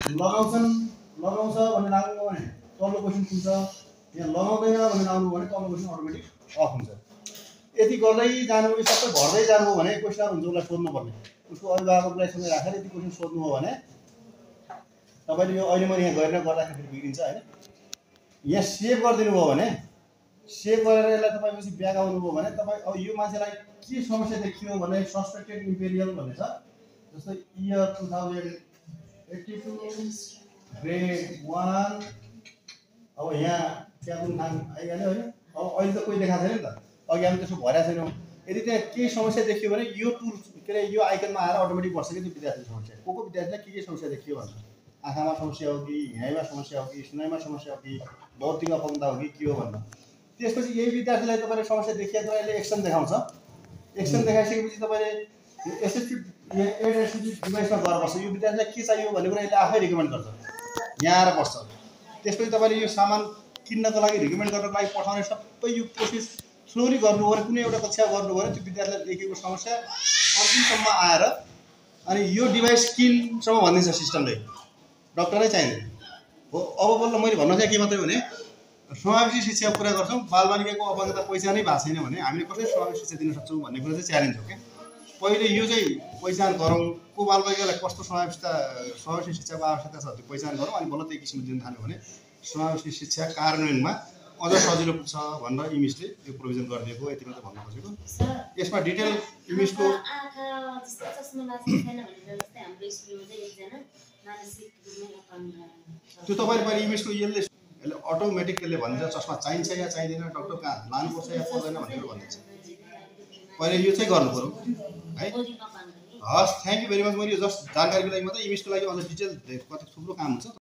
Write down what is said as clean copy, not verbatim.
लगाउँछन् लगाउँछ भनेर आउनु भने तल्लो क्वेसन खुल्छ, यहाँ लगाउँदैन भनेर आउनु भने तल्लो क्वेसन अटोमेटिक अफ हुन्छ। यति गर्दै जानु सबै भर्दै जानु भने क्वेसनहरू हुन्छ उसलाई सोध्नुपर्ने, उसको अभिभावकलाई सँगै राखेर यति क्वेसन सोध्नु हो भने तपाईँले यो अहिले मैले यहाँ गरेर गर्दाखेरि बिग्रिन्छ होइन। यहाँ सेभ गरिदिनु भयो भने सेभ गरेर यसलाई तपाईँ पछि ब्याक आउनुभयो भने तपाईँ अब यो मान्छेलाई के समस्या देखियो भने सस्पेक्टेड इम्पेरियल भन्ने छ। जस्तै इयर 2082 ग्रेड 1 अब यहाँ क्याबुन नाम आइहाल्यो होइन। अब अहिले त कोही देखाएको छैन नि त, अघि हामी त्यसो भइरहेको छैनौँ। यदि त्यहाँ केही समस्या देखियो भने यो टुल के अरे यो आइकनमा आएर अटोमेटिक बस्छ कि त्यो विद्यार्थीको समस्या को विद्यार्थीलाई के समस्या देखियो भनेर, आँखामा समस्या हो कि हिँडाइमा समस्या हो कि सुनाइमा समस्या हो कि बौद्धिक अपङ्गता हो कि के हो भनेर। त्यसपछि यही विद्यार्थीलाई तपाईँले समस्या देखिएको यसले एक्सन देखाउँछ। एक्सन देखाइसकेपछि तपाईँले एसिस्टिभ एड एसिस्टिभ डिभाइसमा गएर बस्छ। यो विद्यार्थीलाई के चाहियो भन्ने कुरा यसले आफै रिकमेन्ड गर्छ, यहाँ आएर बस्छ। त्यसपछि तपाईँले यो सामान किन्नको लागि रिकमेन्ड गर्नको लागि पठाउने सबै यो प्रोसेस स्लोली गर्नु हो भने कुनै एउटा कक्षा गर्नु हो भने त्यो विद्यार्थीलाई देखेको समस्या अन्तिमसम्म आएर अनि यो डिभाइस किनसम्म भनिदिन्छ सिस्टमले, डक्टरै चाहिँदैन हो। अब बल्ल मैले भन्न चाहिँ के मात्रै भने समावेशी शिक्षा कुरा गर्छौँ, बालबालिकाको अपङ्गता पहिचान नै भएको छैन भने हामीले कसरी समावेशी शिक्षा दिन सक्छौँ भन्ने कुरा चाहिँ च्यालेन्ज हो क्या। पहिले यो चाहिँ पहिचान गरौँ, को बालबालिकालाई कस्तो समावेशी शिक्षाको आवश्यकता छ त्यो पहिचान गरौँ, अनि बल्ल त्यही किसिमले दिन थाल्यो भने समावेशी शिक्षा कार्यान्वयनमा अझ सजिलो छ भनेर इमिसले यो प्रोभिजन गरिदिएको। यति मात्र भन्नु खोजेको। यसमा डिटेल इमिसको त्यो तपाईँले पहिले इमिसको यसले अटोमेटिक त्यसले भन्छ चस्मा चाहिन्छ या चाहिँदैन, डक्टर कहाँ लानुपर्छ या पर्दैन भनेर भनिदिन्छ। पहिले यो चाहिँ गर्नु पऱ्यो है। हस्, थ्याङ्क यू भेरी मच। मैले यो जस्ट जानकारीको लागि मात्रै, इमिसको लागि अझ डिटेल कति थुप्रो काम हुन्छ।